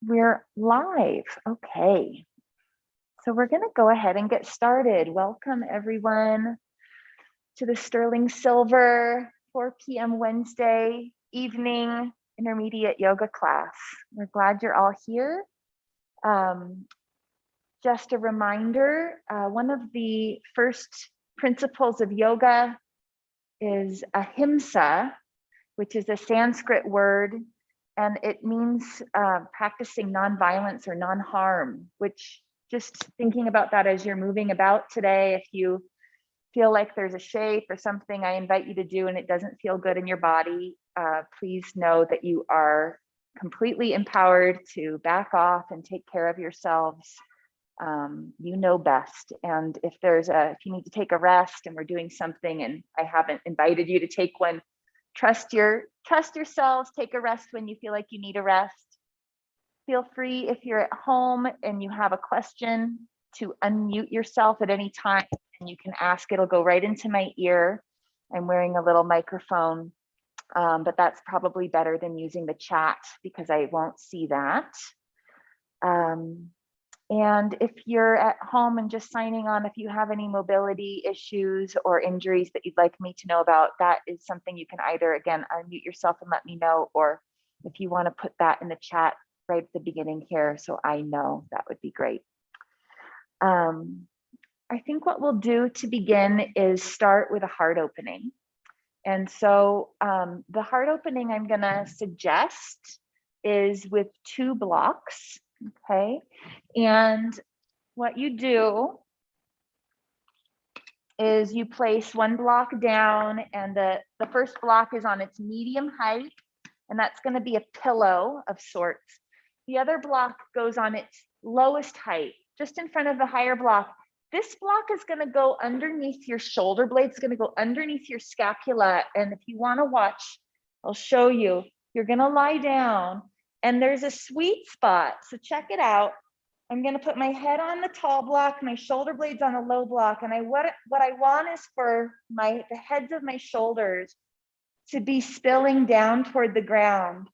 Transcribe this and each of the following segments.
We're live. Okay. So we're going to go ahead and get started. Welcome everyone to the Sterling Silver 4 p.m. Wednesday evening intermediate yoga class. We're glad you're all here. Just a reminder, one of the first principles of yoga is Ahimsa, which is a Sanskrit word, and it means practicing nonviolence or non-harm, which just thinking about that as you're moving about today, if you feel like there's a shape or something I invite you to do and it doesn't feel good in your body, please know that you are completely empowered to back off and take care of yourselves. You know best. And if you need to take a rest and we're doing something and I haven't invited you to take one, trust yourselves, take a rest when you feel like you need a rest. Feel free if you're at home and you have a question to unmute yourself at any time and you can ask, it'll go right into my ear. I'm wearing a little microphone, but that's probably better than using the chat because I won't see that. And if you're at home and just signing on, if you have any mobility issues or injuries that you'd like me to know about, that is something you can either, again, unmute yourself and let me know, or if you want to put that in the chat right at the beginning here so I know, that would be great. I think what we'll do to begin is start with a heart opening. And so the heart opening I'm going to suggest is with 2 blocks. Okay, and what you do is you place 1 block down, and the first block is on its medium height, and that's going to be a pillow of sorts. The other block goes on its lowest height, just in front of the higher block. This block is going to go underneath your shoulder blades, it's going to go underneath your scapula. And if you want to watch, I'll show you. You're going to lie down. And there's a sweet spot, so check it out. I'm going to put my head on the tall block, my shoulder blades on the low block, and what I want is for the heads of my shoulders to be spilling down toward the ground.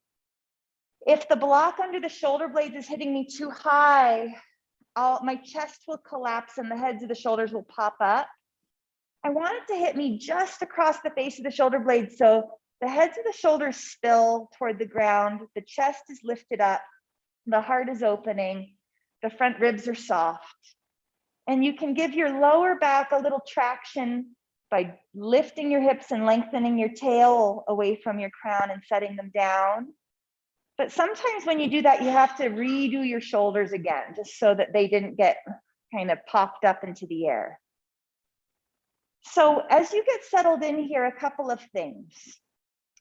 If the block under the shoulder blades is hitting me too high, my chest will collapse and the heads of the shoulders will pop up. I want it to hit me just across the face of the shoulder blades, so the heads of the shoulders spill toward the ground, the chest is lifted up, the heart is opening, the front ribs are soft. And you can give your lower back a little traction by lifting your hips and lengthening your tail away from your crown and setting them down. But sometimes when you do that, you have to redo your shoulders again, just so that they didn't get kind of popped up into the air. So as you get settled in here, a couple of things.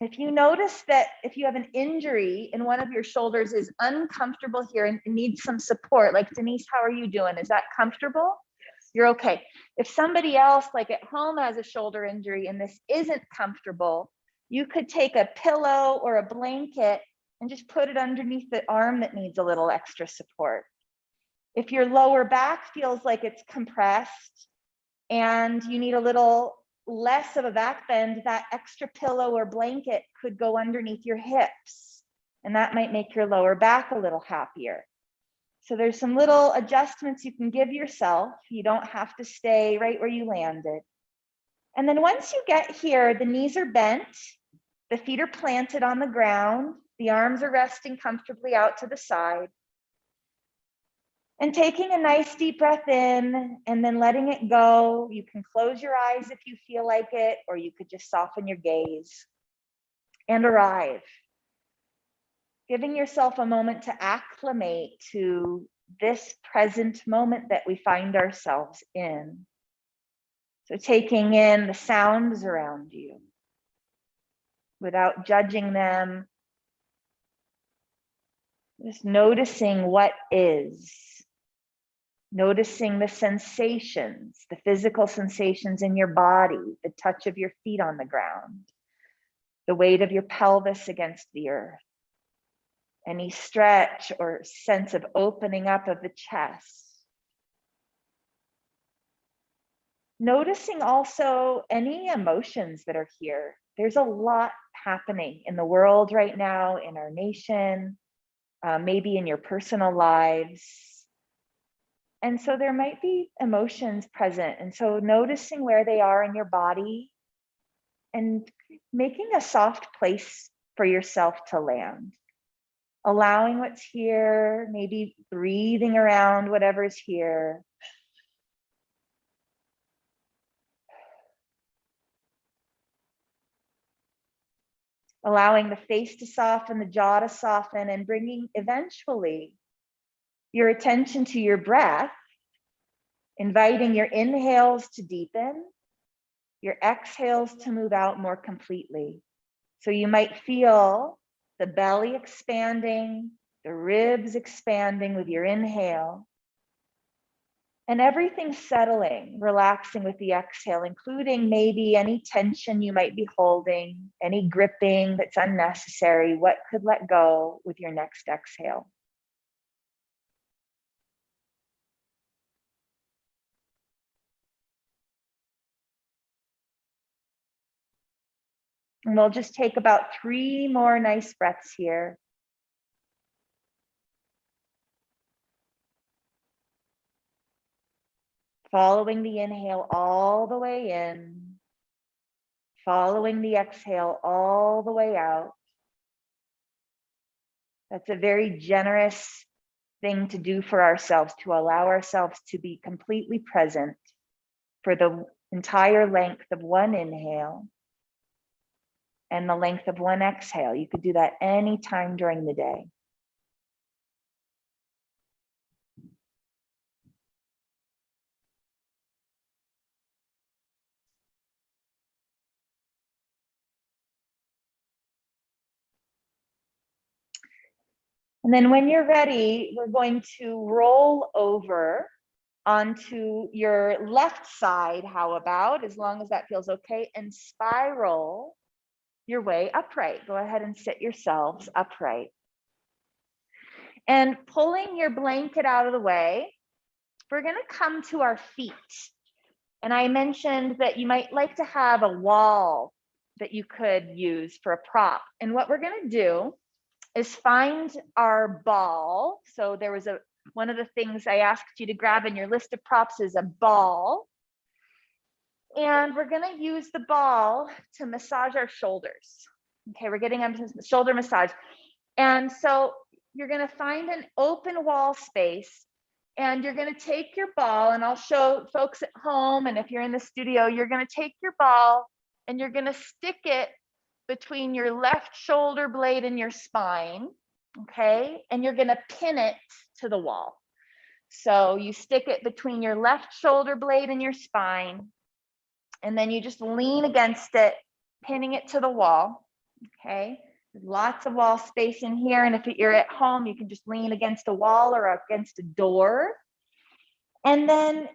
If you notice that if you have an injury and one of your shoulders is uncomfortable here and needs some support, like Denise, how are you doing? Is that comfortable? Yes. You're okay. If somebody else like at home has a shoulder injury and this isn't comfortable, you could take a pillow or a blanket and just put it underneath the arm that needs a little extra support. If your lower back feels like it's compressed and you need a little less of a back bend, that extra pillow or blanket could go underneath your hips, and that might make your lower back a little happier. So there's some little adjustments you can give yourself. You don't have to stay right where you landed. And then once you get here, the knees are bent, the feet are planted on the ground, the arms are resting comfortably out to the side. And taking a nice deep breath in and then letting it go. You can close your eyes if you feel like it, or you could just soften your gaze and arrive. Giving yourself a moment to acclimate to this present moment that we find ourselves in. So taking in the sounds around you without judging them. Just noticing what is. Noticing the sensations, the physical sensations in your body, the touch of your feet on the ground, the weight of your pelvis against the earth, any stretch or sense of opening up of the chest. Noticing also any emotions that are here. There's a lot happening in the world right now, in our nation, maybe in your personal lives. And so there might be emotions present. And so noticing where they are in your body and making a soft place for yourself to land. Allowing what's here, maybe breathing around whatever's here. Allowing the face to soften, the jaw to soften, and bringing eventually your attention to your breath, inviting your inhales to deepen, your exhales to move out more completely. So you might feel the belly expanding, the ribs expanding with your inhale, and everything settling, relaxing with the exhale, including maybe any tension you might be holding, any gripping that's unnecessary, what could let go with your next exhale. And we'll just take about 3 more nice breaths here. Following the inhale all the way in, following the exhale all the way out. That's a very generous thing to do for ourselves, to allow ourselves to be completely present for the entire length of one inhale and the length of one exhale. You could do that anytime during the day. And then when you're ready, we're going to roll over onto your left side, how about, as long as that feels okay, and spiral your way upright. Go ahead and sit yourselves upright. And pulling your blanket out of the way, we're gonna come to our feet. And I mentioned that you might like to have a wall that you could use for a prop. And what we're gonna do is find our ball. So there was one of the things I asked you to grab in your list of props is a ball. And we're gonna use the ball to massage our shoulders. Okay, we're getting a shoulder massage. And so you're gonna find an open wall space and you're gonna take your ball, and I'll show folks at home, and if you're in the studio, you're gonna take your ball and you're gonna stick it between your left shoulder blade and your spine, okay? And you're gonna pin it to the wall. So you stick it between your left shoulder blade and your spine, and then you just lean against it, pinning it to the wall, okay? There's lots of wall space in here, and if you're at home, you can just lean against a wall or against a door. And then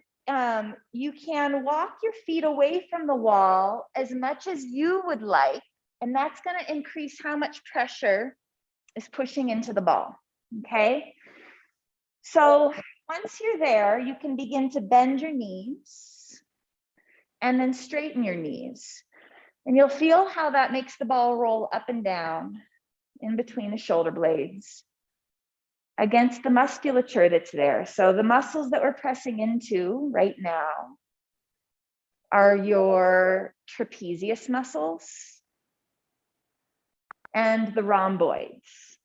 you can walk your feet away from the wall as much as you would like, and that's going to increase how much pressure is pushing into the ball, okay? So once you're there, you can begin to bend your knees and then straighten your knees. And you'll feel how that makes the ball roll up and down in between the shoulder blades against the musculature that's there. So the muscles that we're pressing into right now are your trapezius muscles and the rhomboids.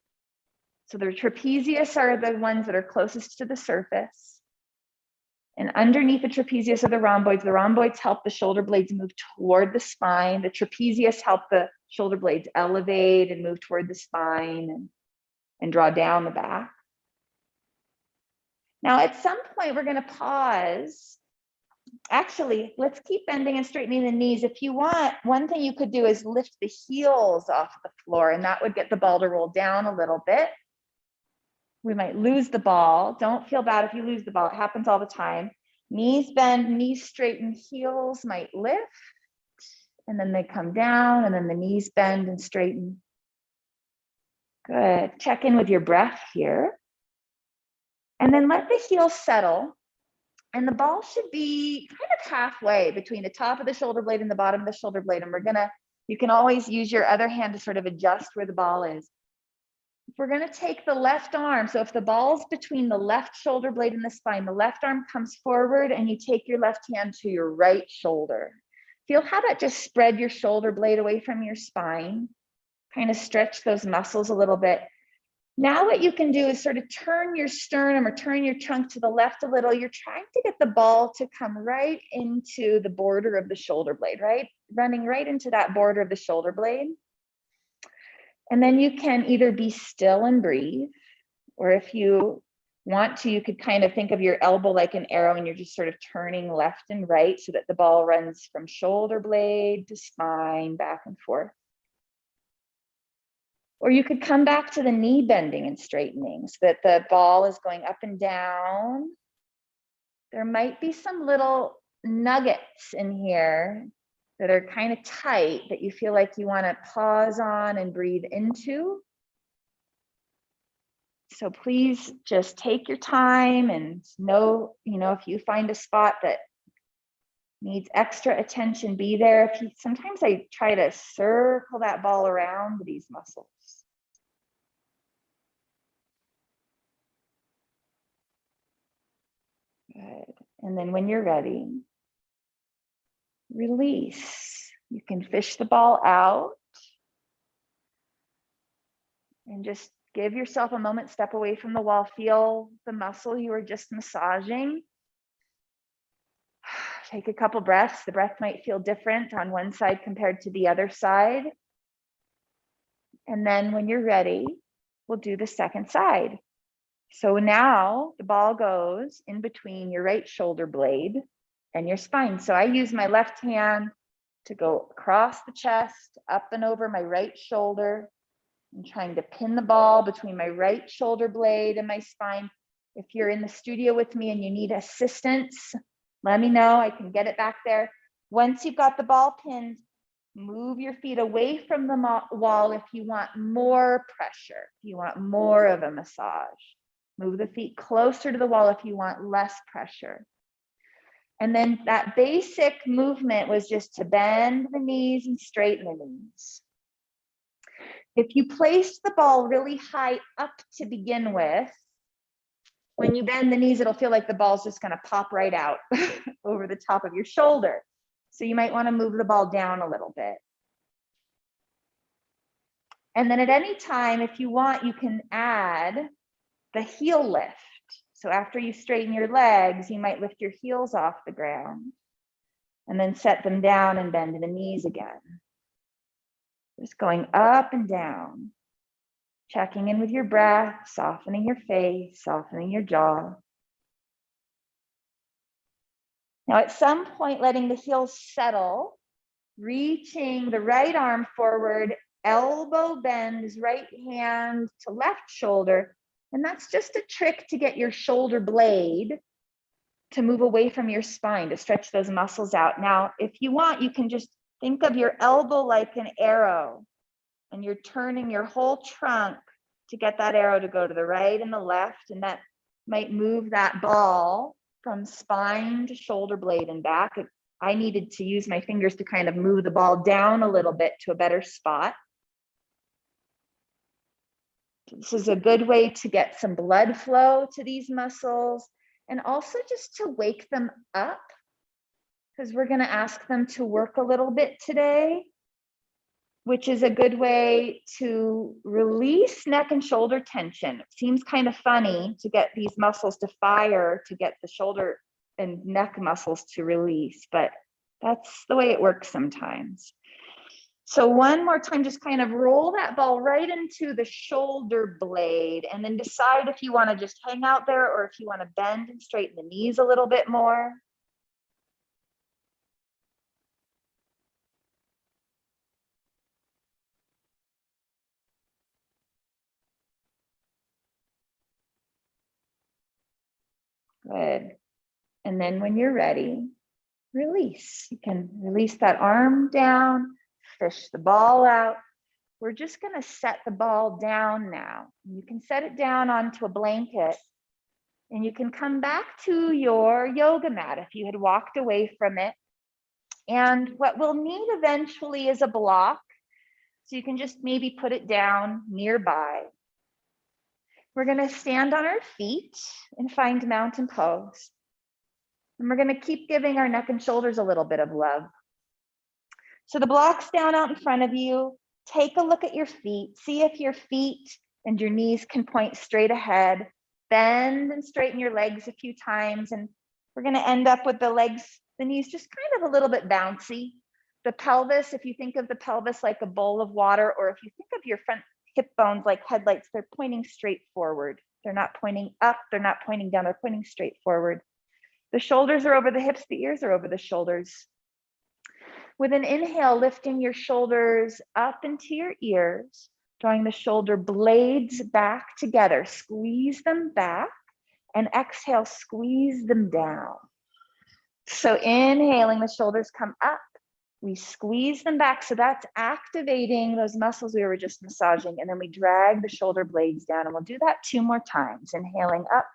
So the trapezius are the ones that are closest to the surface. And underneath the trapezius are the rhomboids. The rhomboids help the shoulder blades move toward the spine. The trapezius help the shoulder blades elevate and move toward the spine and draw down the back. Now, at some point, we're going to pause. Actually, let's keep bending and straightening the knees. If you want, one thing you could do is lift the heels off the floor, and that would get the ball to roll down a little bit. We might lose the ball. Don't feel bad if you lose the ball. It happens all the time. Knees bend, knees straighten, heels might lift, and then they come down, and then the knees bend and straighten. Good. Check in with your breath here. And then let the heels settle. And the ball should be kind of halfway between the top of the shoulder blade and the bottom of the shoulder blade. And you can always use your other hand to sort of adjust where the ball is. we're going to take the left arm. So if the ball's between the left shoulder blade and the spine, the left arm comes forward and you take your left hand to your right shoulder. Feel how that just spread your shoulder blade away from your spine, kind of stretch those muscles a little bit. Now what you can do is sort of turn your sternum or turn your trunk to the left a little. You're trying to get the ball to come right into the border of the shoulder blade, right? Running right into that border of the shoulder blade. And then you can either be still and breathe, or if you want to, you could kind of think of your elbow like an arrow and you're just sort of turning left and right so that the ball runs from shoulder blade to spine, back and forth. Or you could come back to the knee bending and straightening so that the ball is going up and down. There might be some little nuggets in here that are kind of tight that you feel like you want to pause on and breathe into. So please just take your time and know, if you find a spot that needs extra attention, be there. Sometimes I try to circle that ball around these muscles. Good. And then when you're ready, release. You can fish the ball out and just give yourself a moment, step away from the wall, feel the muscle you were just massaging. Take a couple breaths. The breath might feel different on one side compared to the other side. And then when you're ready, we'll do the second side. So now the ball goes in between your right shoulder blade and your spine. So I use my left hand to go across the chest, up and over my right shoulder. I'm trying to pin the ball between my right shoulder blade and my spine. If you're in the studio with me and you need assistance, let me know. I can get it back there. Once you've got the ball pinned, move your feet away from the wall if you want more pressure, if you want more of a massage. Move the feet closer to the wall if you want less pressure. And then that basic movement was just to bend the knees and straighten the knees. If you place the ball really high up to begin with, when you bend the knees, it'll feel like the ball's just going to pop right out over the top of your shoulder. So you might want to move the ball down a little bit. And then at any time, if you want, you can add the heel lift. So after you straighten your legs, you might lift your heels off the ground and then set them down and bend the knees again. Just going up and down, checking in with your breath, softening your face, softening your jaw. Now at some point, letting the heels settle, reaching the right arm forward, elbow bends, right hand to left shoulder. And that's just a trick to get your shoulder blade to move away from your spine, to stretch those muscles out. Now, if you want, you can just think of your elbow like an arrow, and you're turning your whole trunk to get that arrow to go to the right and the left, and that might move that ball from spine to shoulder blade and back. I needed to use my fingers to kind of move the ball down a little bit to a better spot. This is a good way to get some blood flow to these muscles and also just to wake them up, because we're going to ask them to work a little bit today, which is a good way to release neck and shoulder tension. It seems kind of funny to get these muscles to fire to get the shoulder and neck muscles to release, but that's the way it works sometimes. So one more time, just kind of roll that ball right into the shoulder blade and then decide if you want to just hang out there or if you want to bend and straighten the knees a little bit more. Good. And then when you're ready, release. You can release that arm down, fish the ball out. We're just going to set the ball down now. You can set it down onto a blanket, and you can come back to your yoga mat if you had walked away from it. And what we'll need eventually is a block. So you can just maybe put it down nearby. We're going to stand on our feet and find mountain pose. And we're going to keep giving our neck and shoulders a little bit of love. So the block's down out in front of you. Take a look at your feet. See if your feet and your knees can point straight ahead. Bend and straighten your legs a few times. And we're going to end up with the legs, the knees just kind of a little bit bouncy. The pelvis, if you think of the pelvis like a bowl of water, or if you think of your front hip bones like headlights, they're pointing straight forward. They're not pointing up, they're not pointing down, they're pointing straight forward. The shoulders are over the hips, the ears are over the shoulders. With an inhale, lifting your shoulders up into your ears, drawing the shoulder blades back together, squeeze them back, and exhale, squeeze them down. So inhaling, the shoulders come up, we squeeze them back. So that's activating those muscles we were just massaging. And then we drag the shoulder blades down, and we'll do that 2 more times. Inhaling up,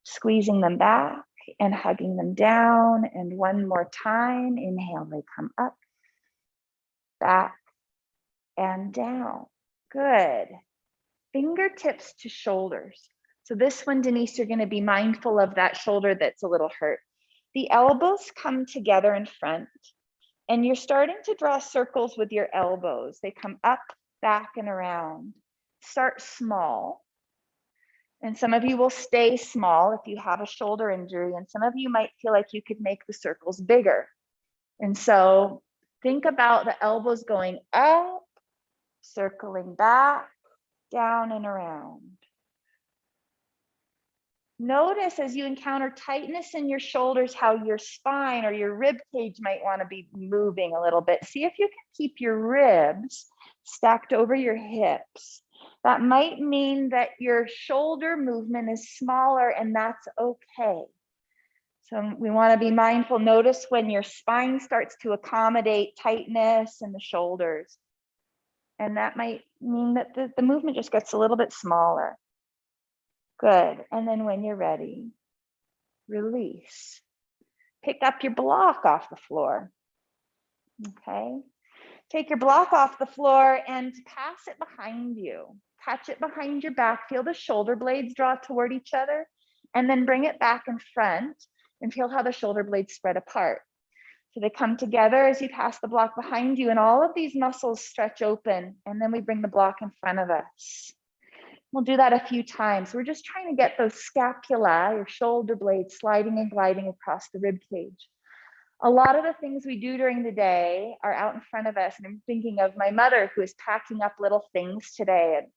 squeezing them back and hugging them down. And 1 more time, inhale, they come up, back and down. Good. Fingertips to shoulders. So this one, Denise, you're going to be mindful of that shoulder that's a little hurt. The elbows come together in front, and you're starting to draw circles with your elbows. They come up, back, and around. Start small. And some of you will stay small if you have a shoulder injury, and some of you might feel like you could make the circles bigger. And so think about the elbows going up, circling back, down and around. Notice as you encounter tightness in your shoulders, how your spine or your rib cage might want to be moving a little bit. See if you can keep your ribs stacked over your hips. That might mean that your shoulder movement is smaller, and that's okay. So we want to be mindful. Notice when your spine starts to accommodate tightness in the shoulders. And that might mean that the movement just gets a little bit smaller. Good. And then when you're ready, release. Pick up your block off the floor. Okay. Take your block off the floor and pass it behind you. Catch it behind your back. Feel the shoulder blades draw toward each other, and then bring it back in front and feel how the shoulder blades spread apart. So they come together as you pass the block behind you, and all of these muscles stretch open, and then we bring the block in front of us. We'll do that a few times. We're just trying to get those scapula, your shoulder blades, sliding and gliding across the rib cage. A lot of the things we do during the day are out in front of us. And I'm thinking of my mother, who is packing up little things today. And it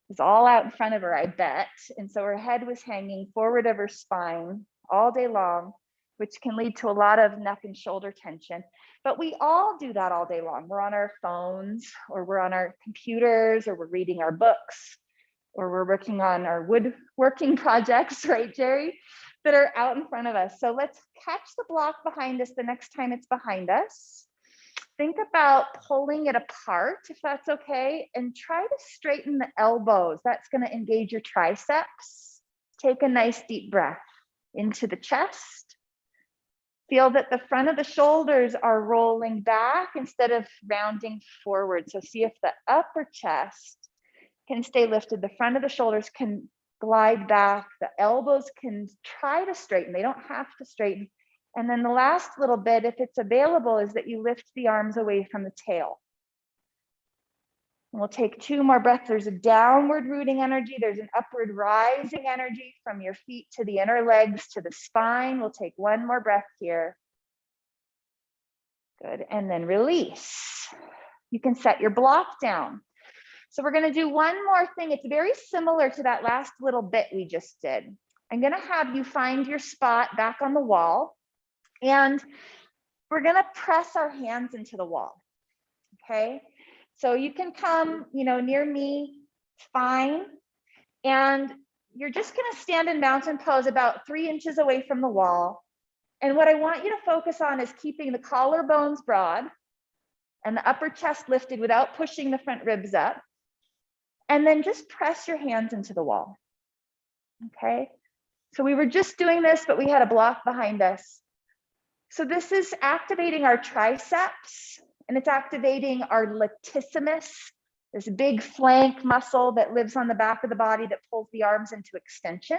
was all out in front of her, I bet. And so her head was hanging forward of her spine all day long, which can lead to a lot of neck and shoulder tension. But we all do that all day long. We're on our phones, or we're on our computers, or we're reading our books, or we're working on our woodworking projects, right, Jerry, that are out in front of us. So let's catch the block behind us the next time it's behind us. Think about pulling it apart, if that's okay, and try to straighten the elbows. That's going to engage your triceps. Take a nice deep breath into the chest. Feel that the front of the shoulders are rolling back instead of rounding forward. So see if the upper chest can stay lifted, the front of the shoulders can glide back, the elbows can try to straighten, they don't have to straighten. And then the last little bit, if it's available, is that you lift the arms away from the tail. And we'll take 2 more breaths. There's a downward rooting energy, there's an upward rising energy from your feet to the inner legs to the spine. We'll take 1 more breath here. Good, and then release. You can set your block down. So we're going to do 1 more thing. It's very similar to that last little bit we just did. I'm going to have you find your spot back on the wall, and we're going to press our hands into the wall. Okay. So you can come, near me, fine. And you're just going to stand in mountain pose about 3 inches away from the wall. And what I want you to focus on is keeping the collarbones broad and the upper chest lifted without pushing the front ribs up. And then just press your hands into the wall. Okay. So we were just doing this, but we had a block behind us. So this is activating our triceps, and it's activating our latissimus this big flank muscle that lives on the back of the body that pulls the arms into extension.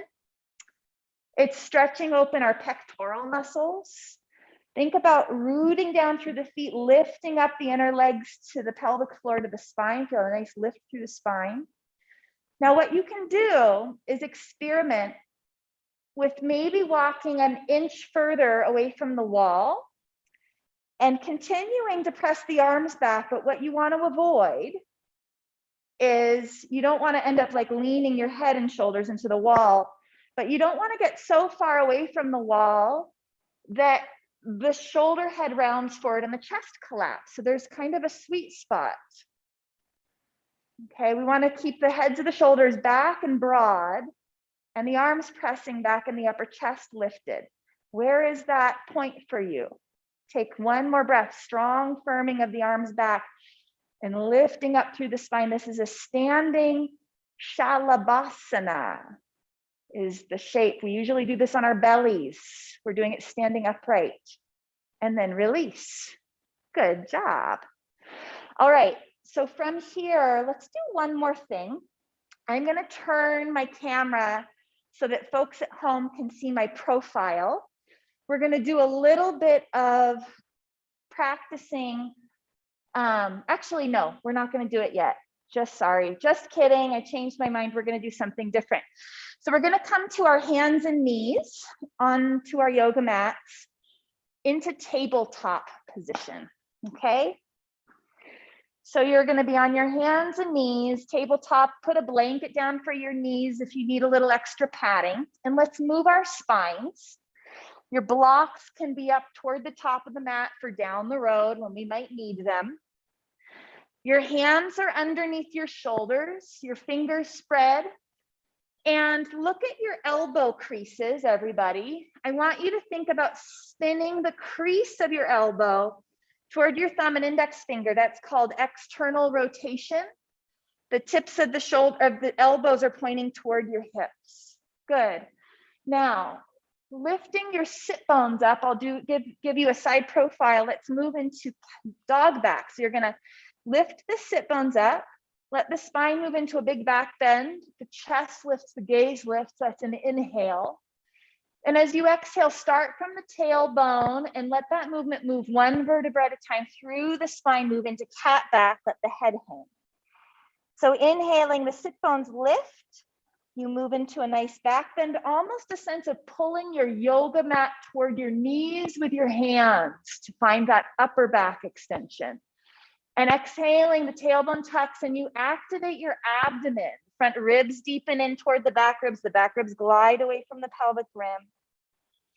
It's stretching open our pectoral muscles. Think about rooting down through the feet, lifting up the inner legs to the pelvic floor, to the spine. Feel a nice lift through the spine. Now, what you can do is experiment with maybe walking an inch further away from the wall and continuing to press the arms back. But what you want to avoid is you don't want to end up like leaning your head and shoulders into the wall, but you don't want to get so far away from the wall that the shoulder head rounds forward and the chest collapse. So there's kind of a sweet spot. Okay, we want to keep the heads of the shoulders back and broad and the arms pressing back and the upper chest lifted. Where is that point for you? Take one more breath, strong firming of the arms back and lifting up through the spine. This is a standing Shalabhasana is the shape. We usually do this on our bellies. We're doing it standing upright. And then release. Good job. All right, so from here, let's do one more thing. I'm going to turn my camera so that folks at home can see my profile. We're going to do a little bit of practicing. Actually, no, we're not going to do it yet. Just kidding. I changed my mind. We're going to do something different. So we're going to come to our hands and knees onto our yoga mats into tabletop position. Okay. So you're going to be on your hands and knees, tabletop, put a blanket down for your knees if you need a little extra padding. And let's move our spines. Your blocks can be up toward the top of the mat for down the road when we might need them. Your hands are underneath your shoulders, your fingers spread. And look at your elbow creases, everybody. I want you to think about spinning the crease of your elbow toward your thumb and index finger. That's called external rotation. The tips of the shoulder of the elbows are pointing toward your hips. Good. Now, lifting your sit bones up, I'll give you a side profile. Let's move into dog back. So you're gonna lift the sit bones up, let the spine move into a big back bend, the chest lifts, the gaze lifts, that's an inhale. And as you exhale, start from the tailbone and let that movement move one vertebra at a time through the spine, move into cat back, let the head hang. So inhaling, the sit bones lift, you move into a nice back bend, almost a sense of pulling your yoga mat toward your knees with your hands to find that upper back extension. And exhaling, the tailbone tucks and you activate your abdomen. Front ribs deepen in toward the back ribs glide away from the pelvic rim.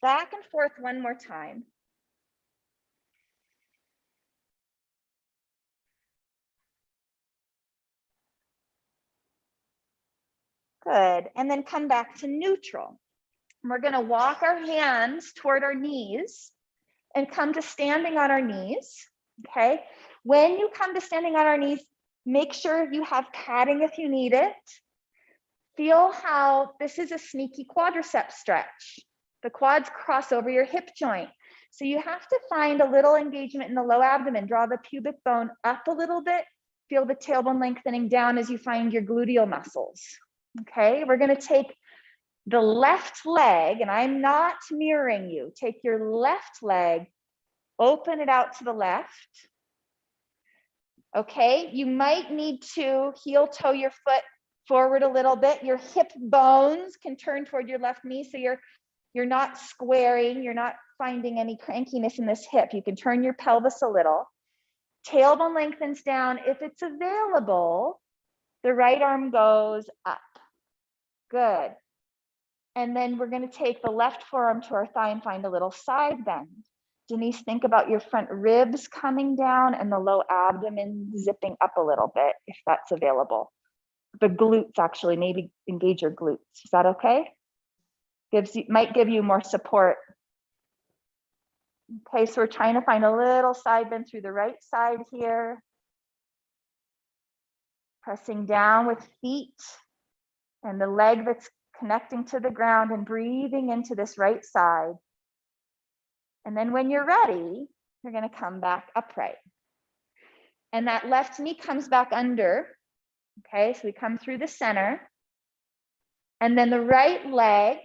Back and forth one more time. Good, and then come back to neutral. We're gonna walk our hands toward our knees and come to standing on our knees, okay? When you come to standing on our knees, make sure you have padding if you need it. Feel how this is a sneaky quadricep stretch. The quads cross over your hip joint. So you have to find a little engagement in the low abdomen. Draw the pubic bone up a little bit. Feel the tailbone lengthening down as you find your gluteal muscles. Okay, we're gonna take the left leg, and I'm not mirroring you. Take your left leg, open it out to the left. Okay, you might need to heel toe your foot forward a little bit. Your hip bones can turn toward your left knee, so you're not squaring, you're not finding any crankiness in this hip. You can turn your pelvis a little. Tailbone lengthens down. If it's available, the right arm goes up. Good. And then we're going to take the left forearm to our thigh and find a little side bend. Denise, think about your front ribs coming down and the low abdomen zipping up a little bit, if that's available. The glutes, actually, maybe engage your glutes. Is that okay? Might give you more support. Okay, so we're trying to find a little side bend through the right side here. Pressing down with feet and the leg that's connecting to the ground and breathing into this right side. And then when you're ready, you're going to come back upright. And that left knee comes back under Okay, so we come through the center, and then the right leg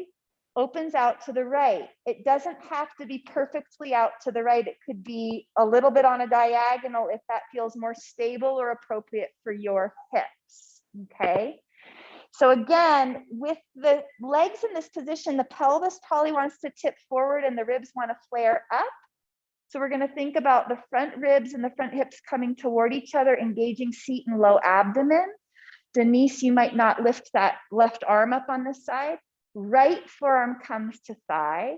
opens out to the right. It doesn't have to be perfectly out to the right. It could be a little bit on a diagonal if that feels more stable or appropriate for your hips. Okay. So again, with the legs in this position, the pelvis probably wants to tip forward and the ribs want to flare up. So we're going to think about the front ribs and the front hips coming toward each other, engaging seat and low abdomen. Denise, you might not lift that left arm up on this side. Right forearm comes to thigh.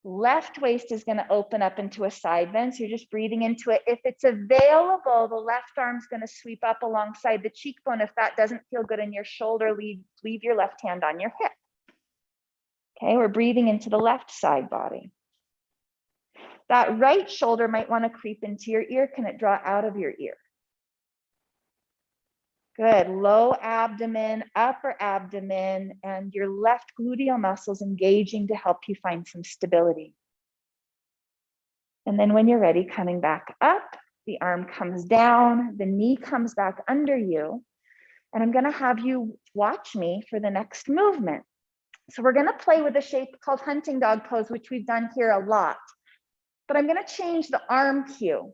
Left waist is going to open up into a side bend. So you're just breathing into it. If it's available, the left arm's going to sweep up alongside the cheekbone. If that doesn't feel good in your shoulder, leave your left hand on your hip. Okay, we're breathing into the left side body. That right shoulder might want to creep into your ear. Can it draw out of your ear? Good. Low abdomen, upper abdomen, and your left gluteal muscles engaging to help you find some stability. And then when you're ready, coming back up, the arm comes down, the knee comes back under you. And I'm going to have you watch me for the next movement. So we're going to play with a shape called hunting dog pose, which we've done here a lot. But I'm going to change the arm cue.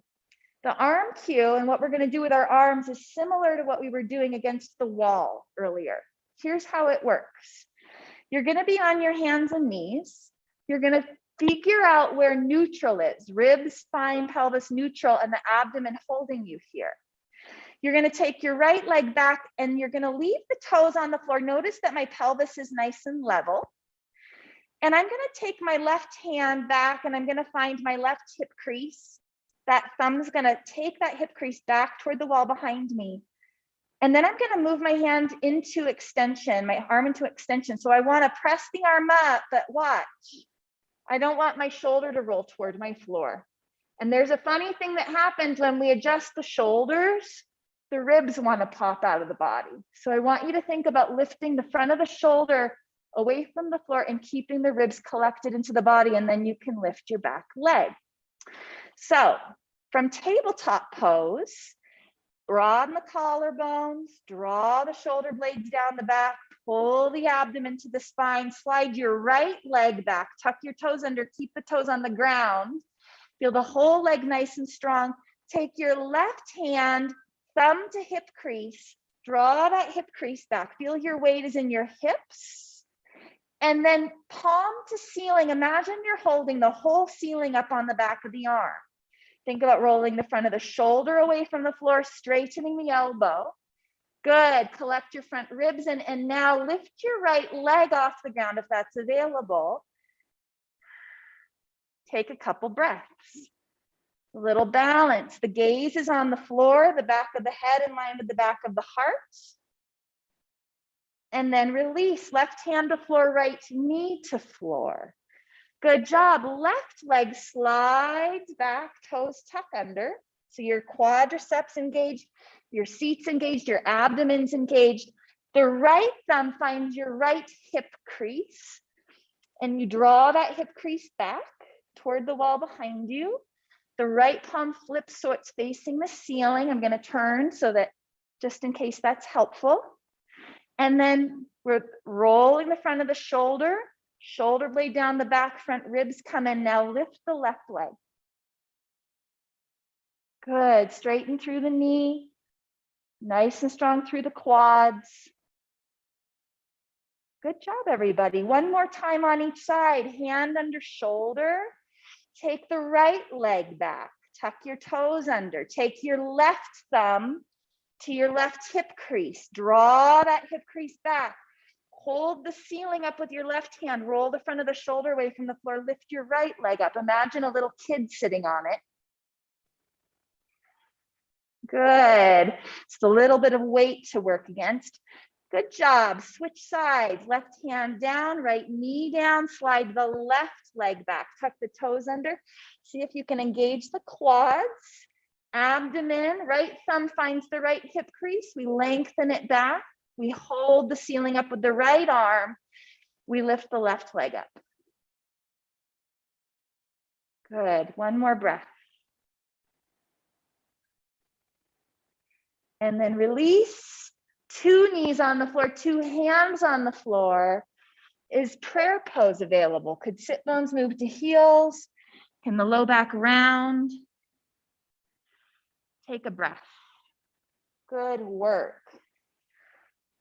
The arm cue and what we're going to do with our arms is similar to what we were doing against the wall earlier. Here's how it works. You're going to be on your hands and knees. You're going to figure out where neutral is, ribs, spine, pelvis, neutral, and the abdomen holding you here. You're going to take your right leg back and you're going to leave the toes on the floor. Notice that my pelvis is nice and level. And I'm going to take my left hand back and I'm going to find my left hip crease. That thumb's going to take that hip crease back toward the wall behind me. And then I'm going to move my hand into extension, my arm into extension. So I want to press the arm up, but watch. I don't want my shoulder to roll toward my floor. And there's a funny thing that happens when we adjust the shoulders, the ribs want to pop out of the body. So I want you to think about lifting the front of the shoulder away from the floor and keeping the ribs collected into the body, and then you can lift your back leg. So from tabletop pose, broaden the collarbones, draw the shoulder blades down the back, pull the abdomen to the spine, slide your right leg back, tuck your toes under, keep the toes on the ground, feel the whole leg nice and strong. Take your left hand, thumb to hip crease, draw that hip crease back, feel your weight is in your hips, and then palm to ceiling. Imagine you're holding the whole ceiling up on the back of the arm. Think about rolling the front of the shoulder away from the floor, straightening the elbow. Good. Collect your front ribs and now lift your right leg off the ground if that's available. Take a couple breaths. A little balance. The gaze is on the floor, the back of the head in line with the back of the heart. And then release. Left hand to floor, right knee to floor. Good job. Left leg slides back, toes tuck under. So your quadriceps engaged, your seats engaged, your abdomen's engaged. The right thumb finds your right hip crease and you draw that hip crease back toward the wall behind you. The right palm flips so it's facing the ceiling. I'm going to turn so that just in case that's helpful. And then we're rolling the front of the shoulder, shoulder blade down the back, front ribs come in. Now lift the left leg. Good. Straighten through the knee. Nice and strong through the quads. Good job, everybody. One more time on each side. Hand under shoulder. Take the right leg back. Tuck your toes under. Take your left thumb to your left hip crease. Draw that hip crease back. Hold the ceiling up with your left hand. Roll the front of the shoulder away from the floor. Lift your right leg up. Imagine a little kid sitting on it. Good. Just a little bit of weight to work against. Good job. Switch sides. Left hand down, right knee down. Slide the left leg back. Tuck the toes under. See if you can engage the quads. Abdomen. Right thumb finds the right hip crease. We lengthen it back. We hold the ceiling up with the right arm. We lift the left leg up. Good. One more breath. And then release. 2 knees on the floor, 2 hands on the floor. Is prayer pose available? Could sit bones move to heels? Can the low back round? Take a breath. Good work.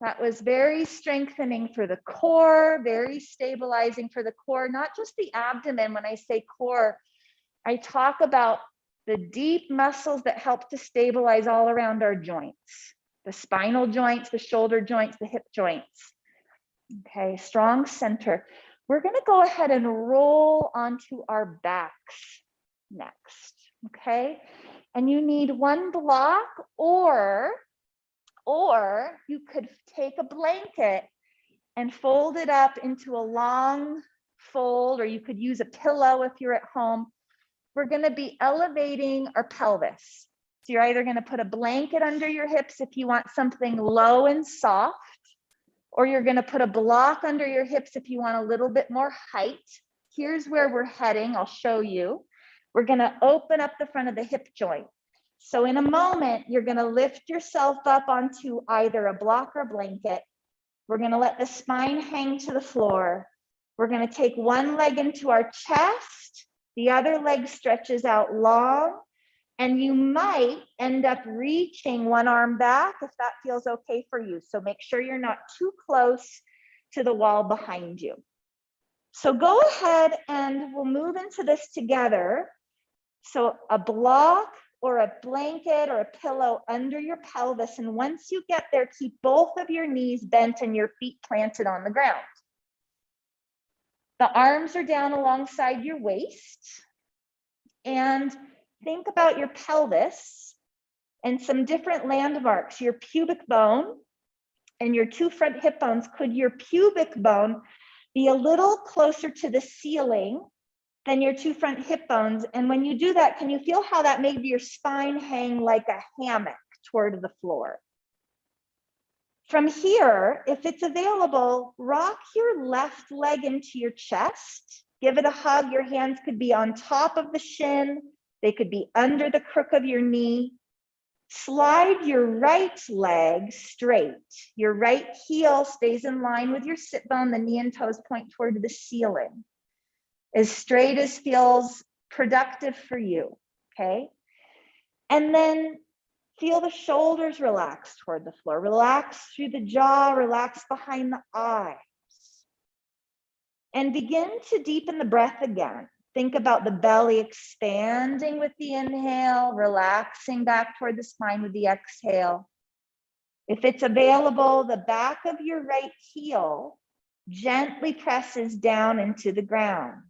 That was very strengthening for the core, very stabilizing for the core, not just the abdomen. When I say core, I talk about the deep muscles that help to stabilize all around our joints, the spinal joints, the shoulder joints, the hip joints. Okay, strong center. We're going to go ahead and roll onto our backs next. Okay, and you need one block, or you could take a blanket and fold it up into a long fold, or you could use a pillow if you're at home. We're going to be elevating our pelvis. So you're either going to put a blanket under your hips if you want something low and soft, or you're going to put a block under your hips if you want a little bit more height. Here's where we're heading. I'll show you. We're going to open up the front of the hip joint. So in a moment, you're going to lift yourself up onto either a block or blanket. We're going to let the spine hang to the floor. We're going to take one leg into our chest. The other leg stretches out long, and you might end up reaching one arm back if that feels okay for you. So make sure you're not too close to the wall behind you. So go ahead and we'll move into this together. So a block or a blanket or a pillow under your pelvis. And once you get there, keep both of your knees bent and your feet planted on the ground. The arms are down alongside your waist. And think about your pelvis and some different landmarks, your pubic bone and your 2 front hip bones. Could your pubic bone be a little closer to the ceiling than your 2 front hip bones? And when you do that, can you feel how that made your spine hang like a hammock toward the floor? From here, if it's available, rock your left leg into your chest. Give it a hug. Your hands could be on top of the shin. They could be under the crook of your knee. Slide your right leg straight. Your right heel stays in line with your sit bone. The knee and toes point toward the ceiling. As straight as feels productive for you, okay? And then feel the shoulders relax toward the floor. Relax through the jaw, relax behind the eyes. And begin to deepen the breath again. Think about the belly expanding with the inhale, relaxing back toward the spine with the exhale. If it's available, the back of your right heel gently presses down into the ground.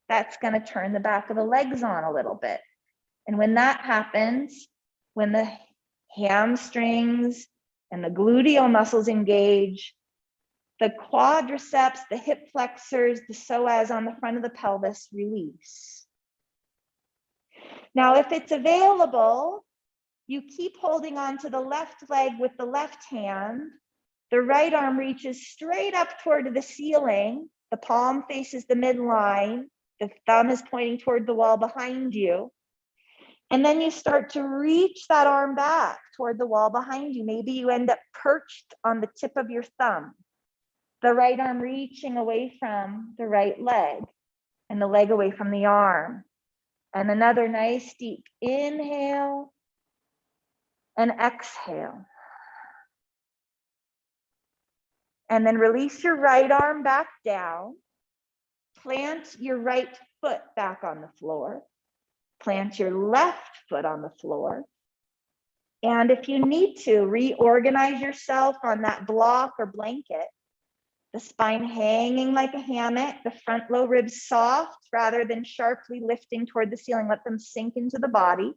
That's going to turn the back of the legs on a little bit. And when that happens, when the hamstrings and the gluteal muscles engage, the quadriceps, the hip flexors, the psoas on the front of the pelvis release. Now, if it's available, you keep holding on to the left leg with the left hand. The right arm reaches straight up toward the ceiling. The palm faces the midline. The thumb is pointing toward the wall behind you. And then you start to reach that arm back toward the wall behind you. Maybe you end up perched on the tip of your thumb. The right arm reaching away from the right leg and the leg away from the arm. And another nice deep inhale and exhale. And then release your right arm back down. Plant your right foot back on the floor. Plant your left foot on the floor. And if you need to, reorganize yourself on that block or blanket. The spine hanging like a hammock, the front low ribs soft rather than sharply lifting toward the ceiling. Let them sink into the body.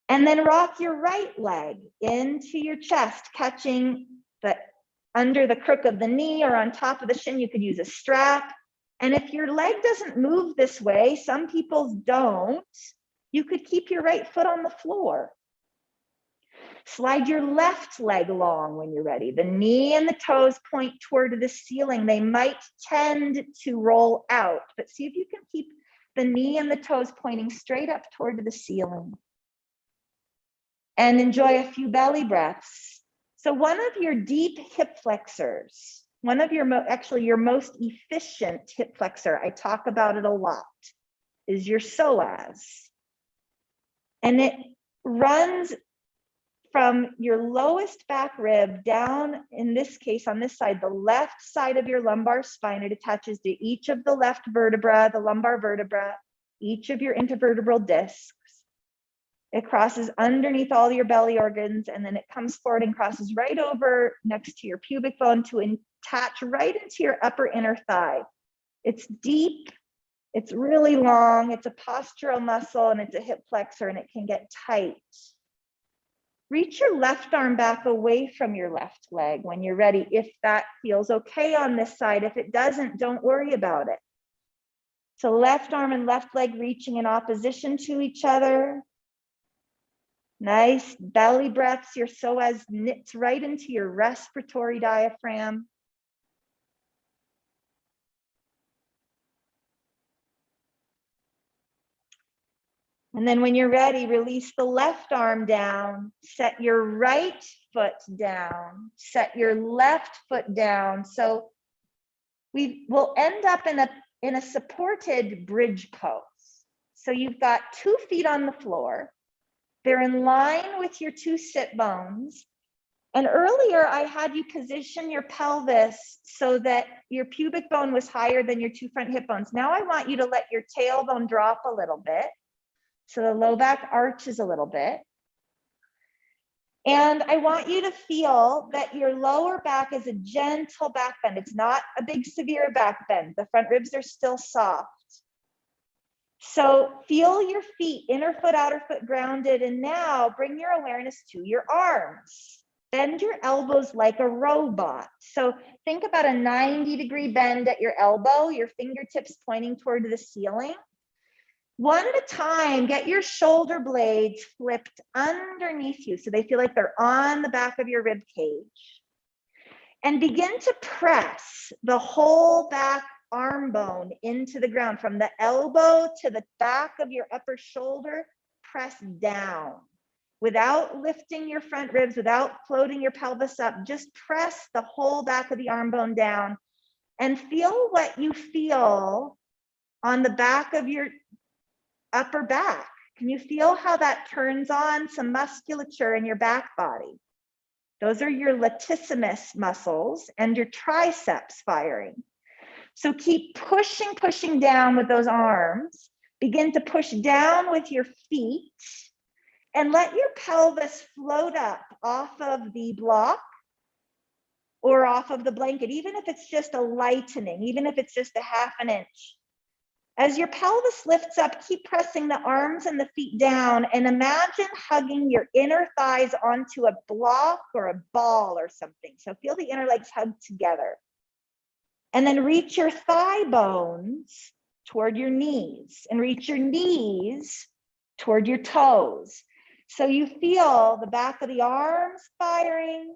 And then rock your right leg into your chest, catching under the crook of the knee or on top of the shin. You could use a strap. And if your leg doesn't move this way, some people don't, you could keep your right foot on the floor. Slide your left leg long when you're ready. The knee and the toes point toward the ceiling. They might tend to roll out, but see if you can keep the knee and the toes pointing straight up toward the ceiling. And enjoy a few belly breaths So one of your deep hip flexors, one of your, actually your most efficient hip flexor, I talk about it a lot, is your psoas. And it runs from your lowest back rib down, in this case, on this side, the left side of your lumbar spine. It attaches to each of the left vertebra, the lumbar vertebra, each of your intervertebral discs. It crosses underneath all your belly organs, and then it comes forward and crosses right over next to your pubic bone to attach right into your upper inner thigh. It's deep, it's really long, it's a postural muscle, and it's a hip flexor, and it can get tight. Reach your left arm back away from your left leg when you're ready, if that feels okay on this side. If it doesn't, don't worry about it. So left arm and left leg reaching in opposition to each other. Nice belly breaths. Your psoas knits right into your respiratory diaphragm. And then when you're ready, release the left arm down, set your right foot down, set your left foot down. So we will end up in a supported bridge pose. So you've got 2 feet on the floor. They're in line with your 2 sit bones. And earlier I had you position your pelvis so that your pubic bone was higher than your 2 front hip bones. Now I want you to let your tailbone drop a little bit. So the low back arches a little bit. And I want you to feel that your lower back is a gentle back bend. It's not a big severe back bend. The front ribs are still soft. So feel your feet, inner foot, outer foot grounded. And now bring your awareness to your arms. Bend your elbows like a robot. So think about a 90-degree bend at your elbow, your fingertips pointing toward the ceiling. One at a time, get your shoulder blades flipped underneath you so they feel like they're on the back of your rib cage. And begin to press the whole back arm bone into the ground. From the elbow to the back of your upper shoulder, press down. Without lifting your front ribs, without floating your pelvis up, just press the whole back of the arm bone down and feel what you feel on the back of your upper back. Can you feel how that turns on some musculature in your back body? Those are your latissimus muscles and your triceps firing. So keep pushing down with those arms. Begin to push down with your feet and let your pelvis float up off of the block or off of the blanket, even if it's just a lightening, even if it's just a ½ an inch. As your pelvis lifts up, keep pressing the arms and the feet down and imagine hugging your inner thighs onto a block or a ball or something. So feel the inner legs hugged together. And then reach your thigh bones toward your knees and reach your knees toward your toes. So you feel the back of the arms firing,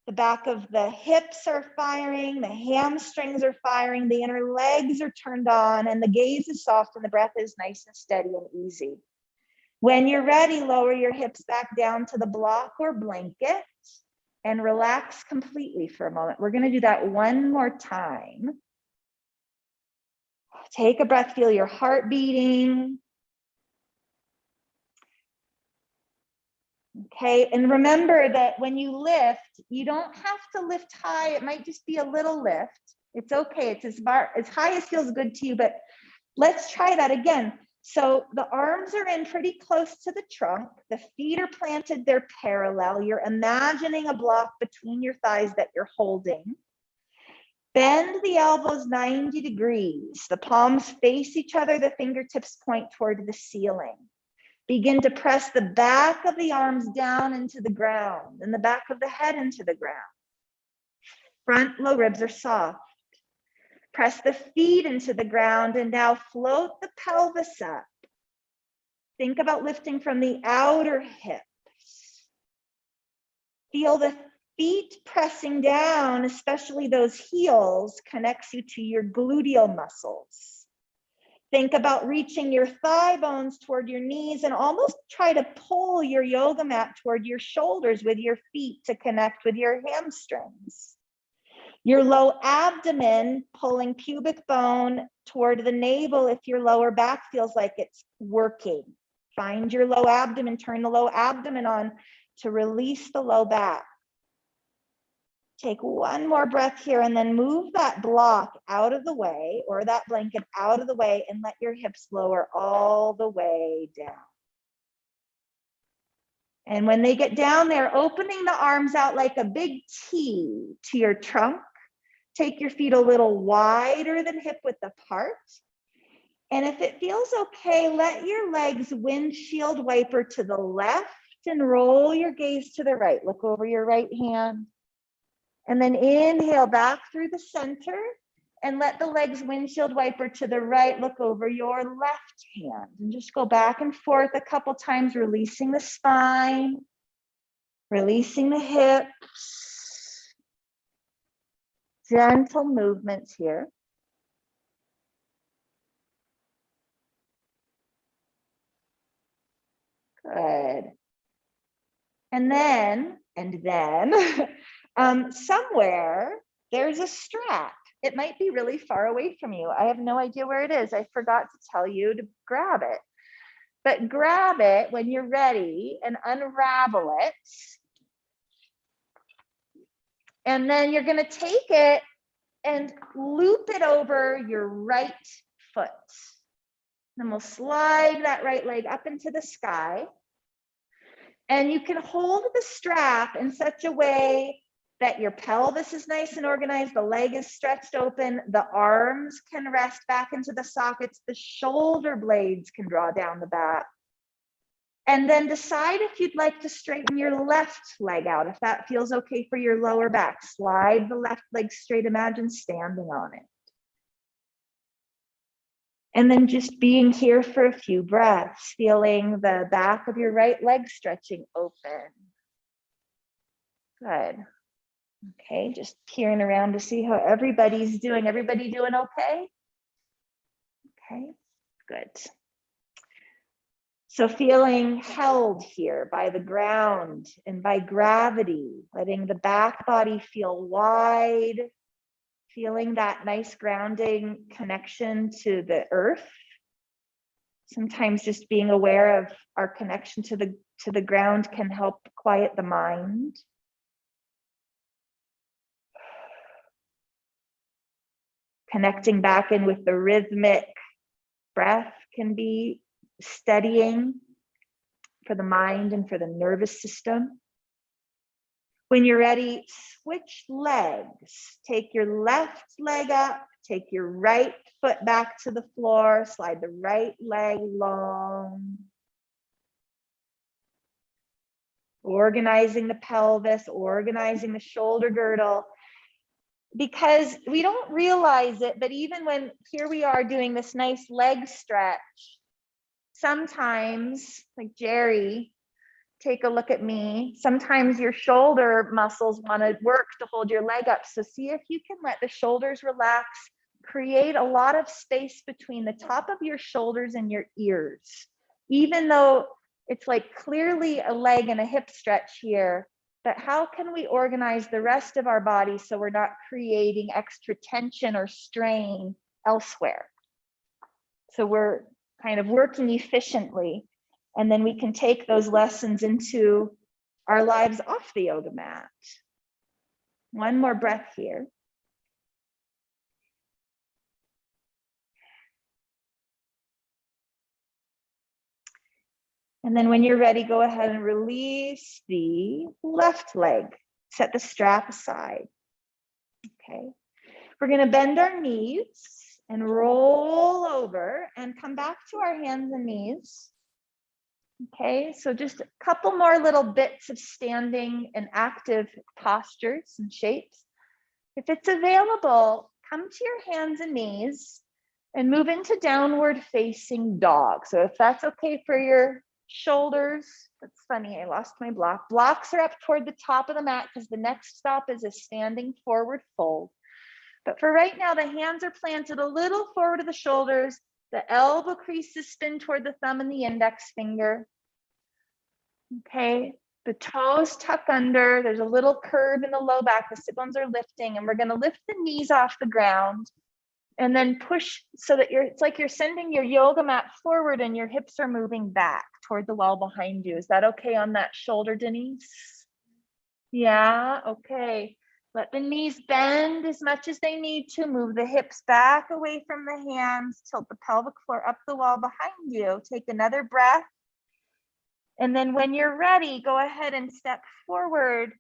the back of the hips are firing, the hamstrings are firing, the inner legs are turned on, and the gaze is soft and the breath is nice and steady and easy. When you're ready, lower your hips back down to the block or blanket and relax completely for a moment. We're going to do that one more time. Take a breath, feel your heart beating. Okay, and remember that when you lift, you don't have to lift high. It might just be a little lift. It's okay. It's as high as feels good to you, but let's try that again. So the arms are in pretty close to the trunk. The feet are planted, they're parallel. You're imagining a block between your thighs that you're holding. Bend the elbows 90 degrees. The palms face each other, the fingertips point toward the ceiling. Begin to press the back of the arms down into the ground and the back of the head into the ground. Front low ribs are soft. Press the feet into the ground and now float the pelvis up. Think about lifting from the outer hips. Feel the feet pressing down, especially those heels, connects you to your gluteal muscles. Think about reaching your thigh bones toward your knees and almost try to pull your yoga mat toward your shoulders with your feet to connect with your hamstrings. Your low abdomen pulling pubic bone toward the navel if your lower back feels like it's working. Find your low abdomen, turn the low abdomen on to release the low back. Take one more breath here and then move that block out of the way, or that blanket out of the way, and let your hips lower all the way down. And when they get down there, opening the arms out like a big T to your trunk. Take your feet a little wider than hip width apart. And if it feels okay, let your legs windshield wiper to the left and roll your gaze to the right. Look over your right hand. And then inhale back through the center and let the legs windshield wiper to the right. Look over your left hand and just go back and forth a couple times, releasing the spine, releasing the hips. Gentle movements here. Good. And then somewhere there's a strap. It might be really far away from you. I have no idea where it is. I forgot to tell you to grab it. But grab it when you're ready and unravel it. And then you're going to take it and loop it over your right foot. Then we'll slide that right leg up into the sky. And you can hold the strap in such a way that your pelvis is nice and organized, the leg is stretched open, the arms can rest back into the sockets, the shoulder blades can draw down the back. And then decide if you'd like to straighten your left leg out, if that feels okay for your lower back. Slide the left leg straight, imagine standing on it. And then just being here for a few breaths, feeling the back of your right leg stretching open. Good. Okay, just peering around to see how everybody's doing. Everybody doing okay? Okay, good. So feeling held here by the ground and by gravity, letting the back body feel wide, feeling that nice grounding connection to the earth. Sometimes just being aware of our connection to the ground can help quiet the mind. Connecting back in with the rhythmic breath can be steadying for the mind and for the nervous system. When you're ready, switch legs. Take your left leg up, take your right foot back to the floor, slide the right leg long. Organizing the pelvis, organizing the shoulder girdle. Because we don't realize it, but even when here we are doing this nice leg stretch, sometimes, like Jerry, take a look at me, sometimes your shoulder muscles want to work to hold your leg up. So see if you can let the shoulders relax, create a lot of space between the top of your shoulders and your ears. Even though it's like clearly a leg and a hip stretch here, but how can we organize the rest of our body so we're not creating extra tension or strain elsewhere? So we're kind of working efficiently, and then we can take those lessons into our lives off the yoga mat. One more breath here. And then when you're ready, go ahead and release the left leg. Set the strap aside. Okay. We're going to bend our knees and roll over and come back to our hands and knees. Okay, so just a couple more little bits of standing and active postures and shapes. If it's available, come to your hands and knees and move into downward facing dog. So if that's okay for your shoulders, that's funny, I lost my block. Blocks are up toward the top of the mat because the next stop is a standing forward fold. But for right now, the hands are planted a little forward of the shoulders. The elbow creases spin toward the thumb and the index finger. Okay, the toes tuck under. There's a little curve in the low back. The sit bones are lifting, and we're going to lift the knees off the ground and then push so that it's like you're sending your yoga mat forward and your hips are moving back toward the wall behind you. Is that okay on that shoulder, Denise? Yeah, okay. Let the knees bend as much as they need to. Move the hips back away from the hands. Tilt the pelvic floor up the wall behind you. Take another breath. And then when you're ready, go ahead and step forward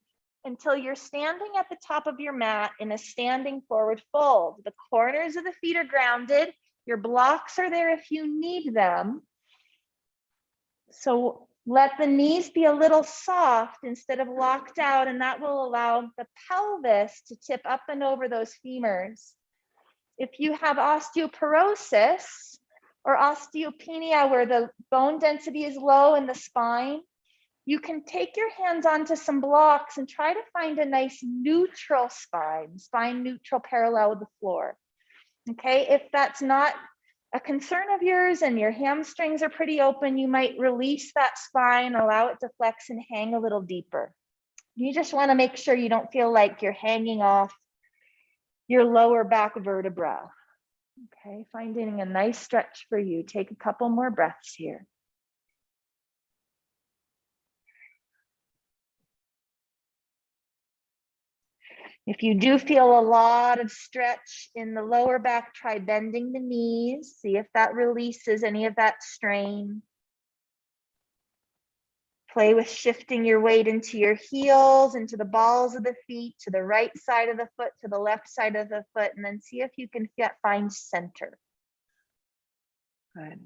until you're standing at the top of your mat in a standing forward fold. The corners of the feet are grounded. Your blocks are there if you need them. So let the knees be a little soft instead of locked out, and that will allow the pelvis to tip up and over those femurs. If you have osteoporosis or osteopenia where the bone density is low in the spine, you can take your hands onto some blocks and try to find a nice neutral spine neutral parallel with the floor. Okay, if that's not a concern of yours and your hamstrings are pretty open, you might release that spine, allow it to flex and hang a little deeper. You just want to make sure you don't feel like you're hanging off your lower back vertebra. Okay, finding a nice stretch for you. Take a couple more breaths here. If you do feel a lot of stretch in the lower back, try bending the knees. See if that releases any of that strain. Play with shifting your weight into your heels, into the balls of the feet, to the right side of the foot, to the left side of the foot, and then see if you can find center. Good.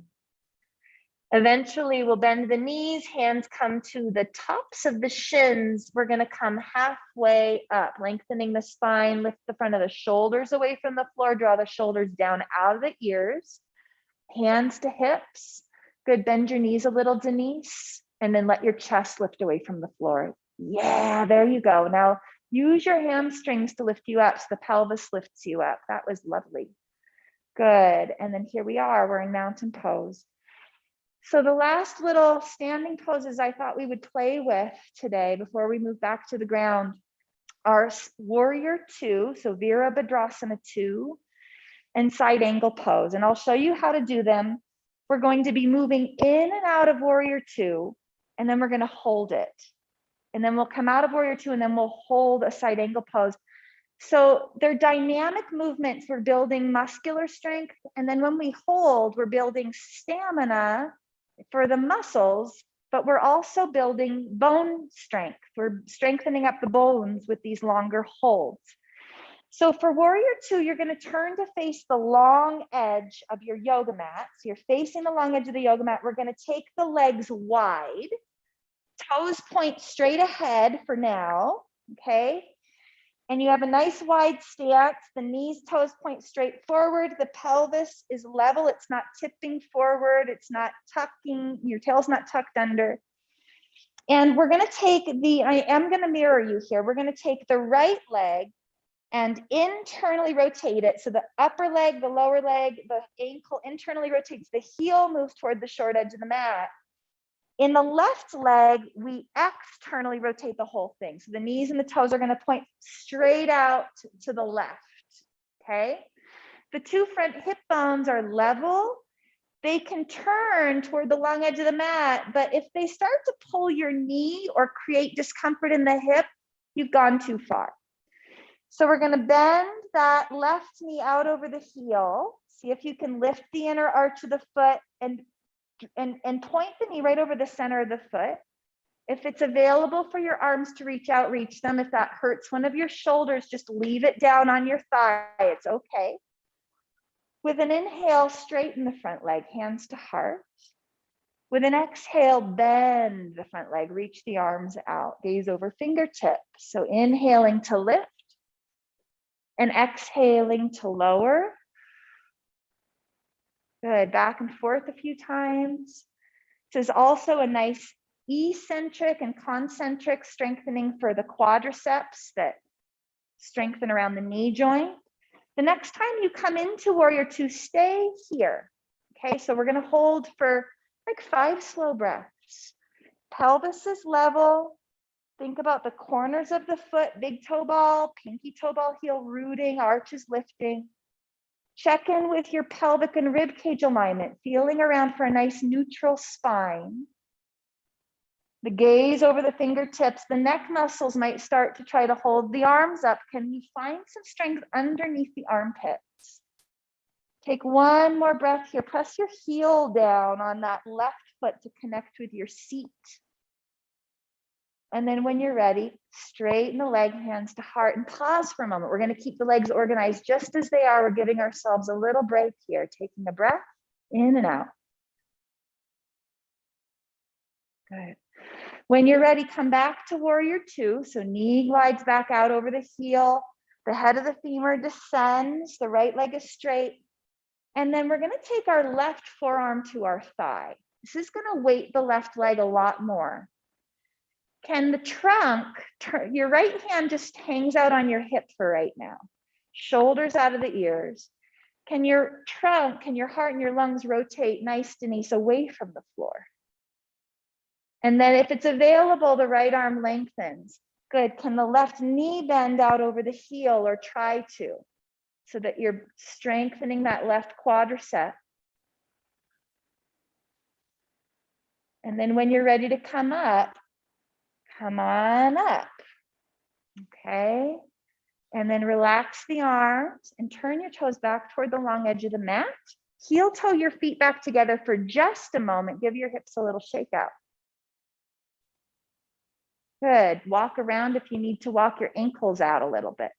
Eventually, we'll bend the knees, hands come to the tops of the shins. We're going to come halfway up, lengthening the spine, lift the front of the shoulders away from the floor, draw the shoulders down out of the ears, hands to hips. Good, bend your knees a little, Denise, and then let your chest lift away from the floor. Yeah, there you go. Now, use your hamstrings to lift you up so the pelvis lifts you up. That was lovely. Good, and then here we are, we're in mountain pose. So the last little standing poses I thought we would play with today before we move back to the ground are warrior 2, so Virabhadrasana 2, and side angle pose. And I'll show you how to do them. We're going to be moving in and out of warrior 2, and then we're going to hold it. And then we'll come out of warrior 2, and then we'll hold a side angle pose. So they're dynamic movements. We're building muscular strength. And then when we hold, we're building stamina for the muscles, but we're also building bone strength. We're strengthening up the bones with these longer holds. So for warrior 2, you're going to turn to face the long edge of your yoga mat. So you're facing the long edge of the yoga mat. We're going to take the legs wide, toes point straight ahead for now, okay? And you have a nice wide stance. The knees, toes point straight forward. The pelvis is level. It's not tipping forward. It's not tucking. Your tail's not tucked under. And we're going to take I am going to mirror you here. We're going to take the right leg and internally rotate it. So the upper leg, the lower leg, the ankle internally rotates. The heel moves toward the short edge of the mat. In the left leg, we externally rotate the whole thing. So the knees and the toes are going to point straight out to the left, okay? The two front hip bones are level. They can turn toward the long edge of the mat, but if they start to pull your knee or create discomfort in the hip, you've gone too far. So we're going to bend that left knee out over the heel. See if you can lift the inner arch of the foot and point the knee right over the center of the foot. If it's available for your arms to reach out, reach them. If that hurts one of your shoulders, just leave it down on your thigh. It's okay. With an inhale, straighten the front leg, hands to heart. With an exhale, bend the front leg, reach the arms out, gaze over fingertips. So inhaling to lift and exhaling to lower. Good, back and forth a few times. This is also a nice eccentric and concentric strengthening for the quadriceps that strengthen around the knee joint. The next time you come into warrior 2, stay here, Okay, so we're gonna hold for like 5 slow breaths. Pelvis is level. Think about the corners of the foot, big toe ball, pinky toe ball, heel rooting, arches lifting. Check in with your pelvic and rib cage alignment, feeling around for a nice neutral spine. The gaze over the fingertips, the neck muscles might start to try to hold the arms up. Can you find some strength underneath the armpits? Take one more breath here. Press your heel down on that left foot to connect with your seat. And then when you're ready, straighten the leg, hands to heart, and pause for a moment. We're going to keep the legs organized just as they are. We're giving ourselves a little break here, taking a breath in and out. Good. When you're ready, come back to warrior 2. So knee glides back out over the heel. The head of the femur descends. The right leg is straight. And then we're going to take our left forearm to our thigh. This is going to weight the left leg a lot more. Can the trunk, your right hand just hangs out on your hip for right now. Shoulders out of the ears. Can your trunk, can your heart and your lungs rotate nice, Denise, away from the floor? And then if it's available, the right arm lengthens. Good. Can the left knee bend out over the heel or try to, so that you're strengthening that left quadricep? And then when you're ready to come up, come on up. Okay. And then relax the arms and turn your toes back toward the long edge of the mat. Heel toe your feet back together for just a moment. Give your hips a little shake out. Good. Walk around if you need to walk your ankles out a little bit.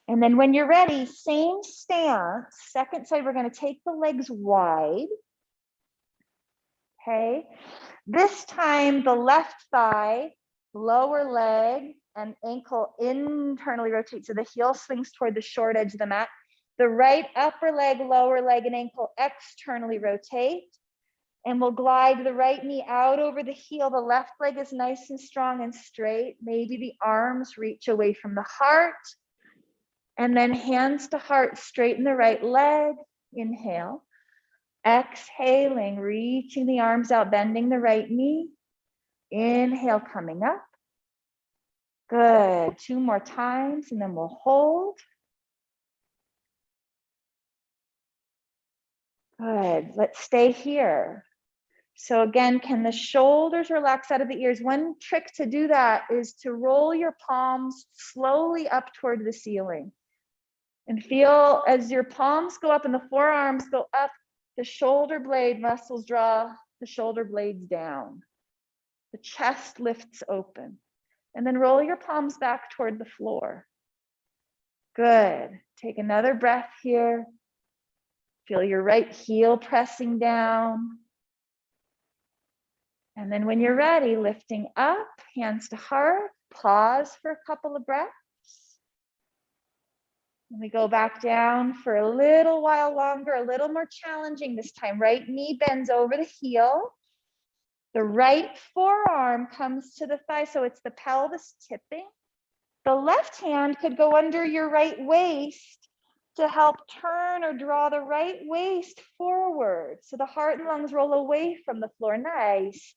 And then when you're ready, same stance. Second side, we're going to take the legs wide. Okay. This time, the left thigh, lower leg, and ankle internally rotate. So the heel swings toward the short edge of the mat. The right upper leg, lower leg, and ankle externally rotate. And we'll glide the right knee out over the heel. The left leg is nice and strong and straight. Maybe the arms reach away from the heart. And then hands to heart, straighten the right leg. Inhale. Exhaling, reaching the arms out, bending the right knee. Inhale, coming up. Good. 2 more times, and then we'll hold. Good. Let's stay here. So again, can the shoulders relax out of the ears? One trick to do that is to roll your palms slowly up toward the ceiling. And feel as your palms go up and the forearms go up, the shoulder blade muscles draw the shoulder blades down. The chest lifts open. And then roll your palms back toward the floor. Good. Take another breath here. Feel your right heel pressing down. And then when you're ready, lifting up, hands to heart, pause for a couple of breaths. And we go back down for a little while longer, a little more challenging this time. Right knee bends over the heel. The right forearm comes to the thigh, so it's the pelvis tipping. The left hand could go under your right waist to help turn or draw the right waist forward. So the heart and lungs roll away from the floor. Nice.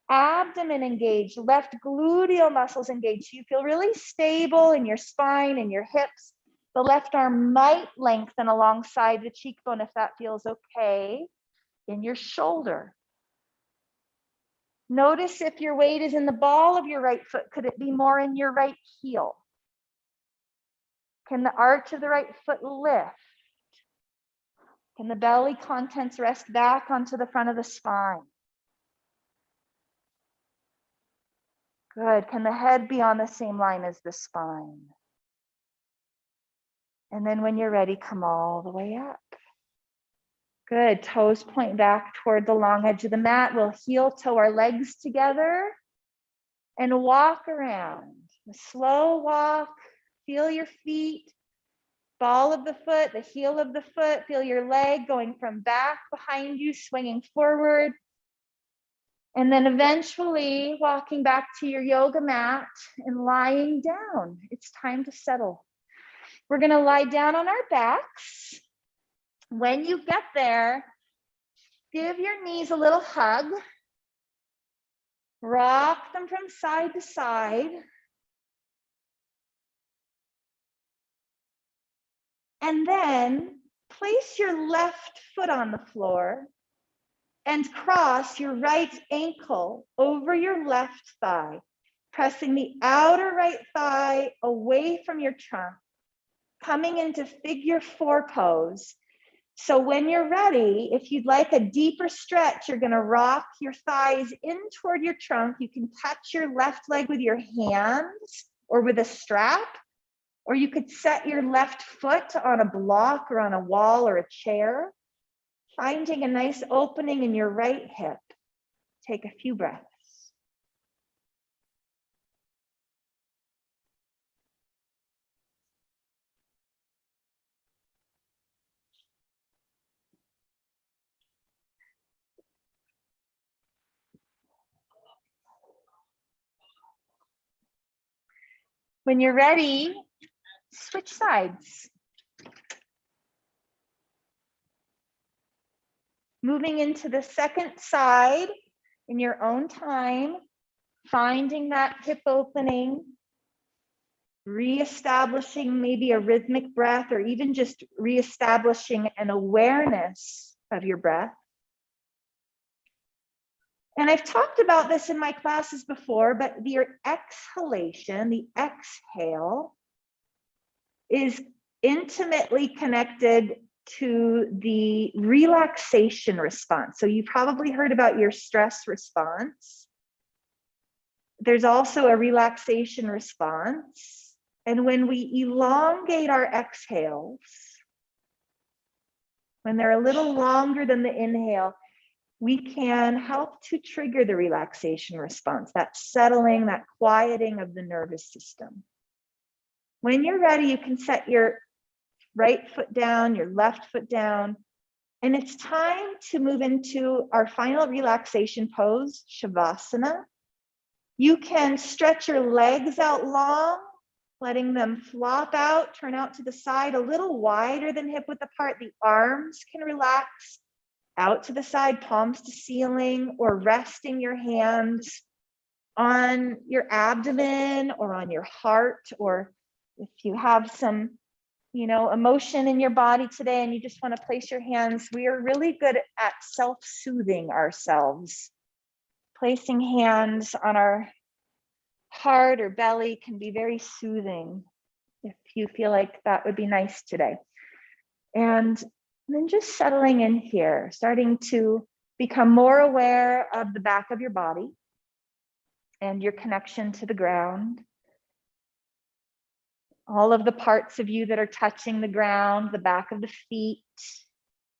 Abdomen engaged, left gluteal muscles engaged. So you feel really stable in your spine and your hips. The left arm might lengthen alongside the cheekbone if that feels okay. In your shoulder. Notice if your weight is in the ball of your right foot, could it be more in your right heel? Can the arch of the right foot lift? Can the belly contents rest back onto the front of the spine? Good. Can the head be on the same line as the spine? And then when you're ready, come all the way up. Good. Toes point back toward the long edge of the mat. We'll heel toe our legs together and walk around. A slow walk. Feel your feet, ball of the foot, the heel of the foot. Feel your leg going from back behind you, swinging forward. And then eventually walking back to your yoga mat and lying down. It's time to settle. We're going to lie down on our backs. When you get there, Give your knees a little hug. Rock them from side to side. And then place your left foot on the floor and cross your right ankle over your left thigh, pressing the outer right thigh away from your trunk, coming into figure 4 pose. So when you're ready, if you'd like a deeper stretch, you're going to rock your thighs in toward your trunk. You can touch your left leg with your hands or with a strap, or you could set your left foot on a block or on a wall or a chair, finding a nice opening in your right hip. Take a few breaths. When you're ready, switch sides. Moving into the second side in your own time, finding that hip opening, reestablishing maybe a rhythmic breath, or even just reestablishing an awareness of your breath. And I've talked about this in my classes before, but your exhalation, the exhale, is intimately connected to the relaxation response. So you probably heard about your stress response. There's also a relaxation response. And when we elongate our exhales, when they're a little longer than the inhale, we can help to trigger the relaxation response, that settling, that quieting of the nervous system. When you're ready, you can set your right foot down, your left foot down, and it's time to move into our final relaxation pose, Shavasana. You can stretch your legs out long, letting them flop out, turn out to the side, a little wider than hip width apart. The arms can relax out to the side, palms to ceiling, or resting your hands on your abdomen or on your heart, or if you have some, emotion in your body today and you just want to place your hands, we are really good at self-soothing ourselves. Placing hands on our heart or belly can be very soothing if you feel like that would be nice today. And then just settling in here, starting to become more aware of the back of your body and your connection to the ground. All of the parts of you that are touching the ground, the back of the feet,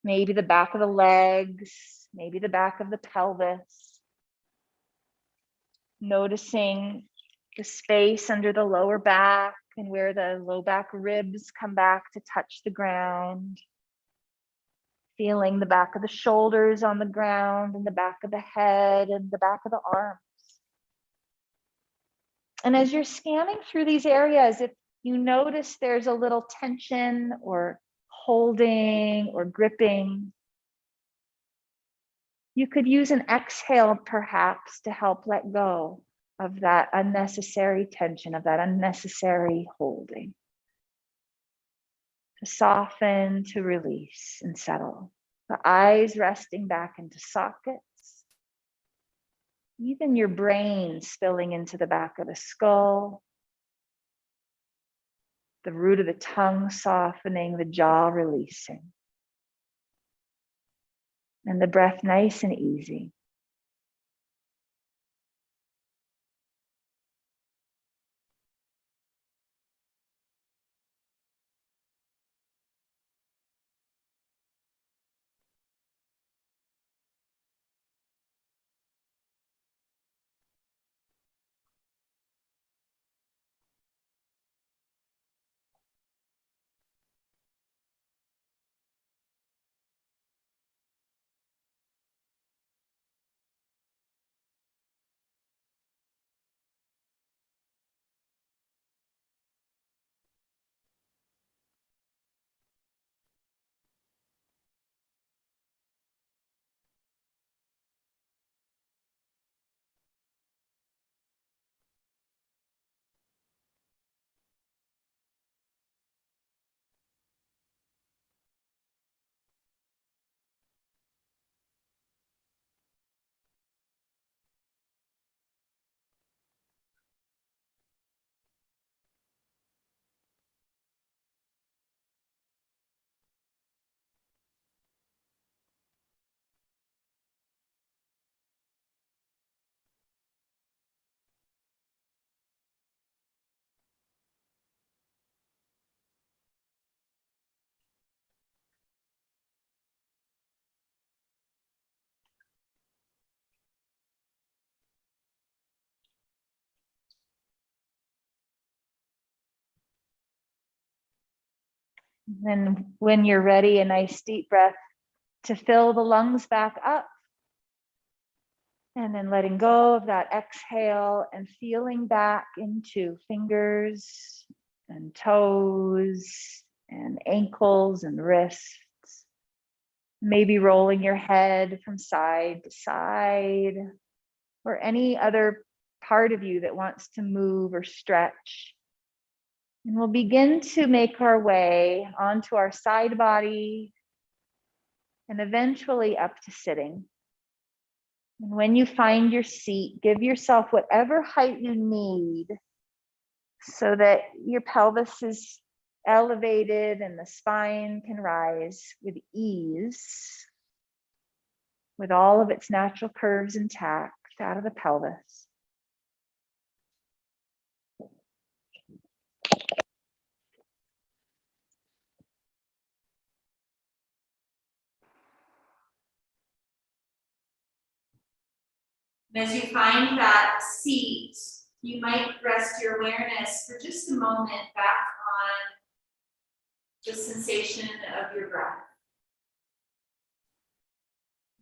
maybe the back of the legs, maybe the back of the pelvis. Noticing the space under the lower back and where the low back ribs come back to touch the ground. Feeling the back of the shoulders on the ground and the back of the head and the back of the arms. And as you're scanning through these areas, if you notice there's a little tension or holding or gripping, you could use an exhale perhaps to help let go of that unnecessary tension, of that unnecessary holding. To soften, to release and settle. The eyes resting back into sockets. Even your brain spilling into the back of the skull. The root of the tongue softening, the jaw releasing. And the breath nice and easy. And when you're ready, a nice deep breath to fill the lungs back up. And then letting go of that exhale and feeling back into fingers and toes and ankles and wrists. Maybe rolling your head from side to side, or any other part of you that wants to move or stretch. And we'll begin to make our way onto our side body and eventually up to sitting. And when you find your seat, give yourself whatever height you need so that your pelvis is elevated and the spine can rise with ease, with all of its natural curves intact out of the pelvis. And as you find that seat, you might rest your awareness for just a moment back on the sensation of your breath.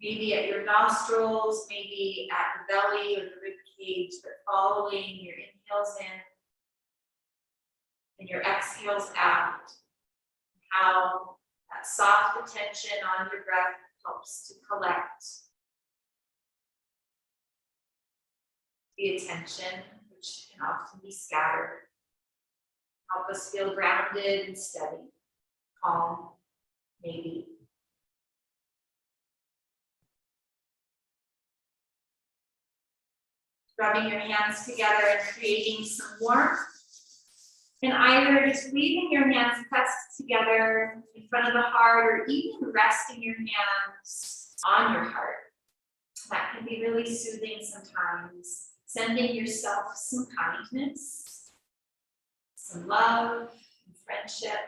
Maybe at your nostrils, maybe at the belly or the rib cage, but following your inhales in and your exhales out. How that soft attention on your breath helps to collect the attention, which can often be scattered. Help us feel grounded and steady, calm, maybe. Rubbing your hands together and creating some warmth. And either just leaving your hands pressed together in front of the heart, or even resting your hands on your heart. That can be really soothing sometimes. Sending yourself some kindness, some love, and friendship.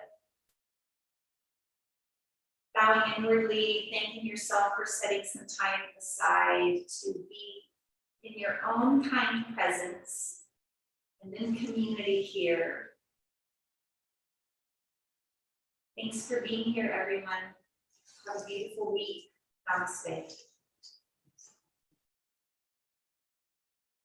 Bowing inwardly, thanking yourself for setting some time aside to be in your own kind presence and in community here. Thanks for being here, everyone. Have a beautiful week. Namaste.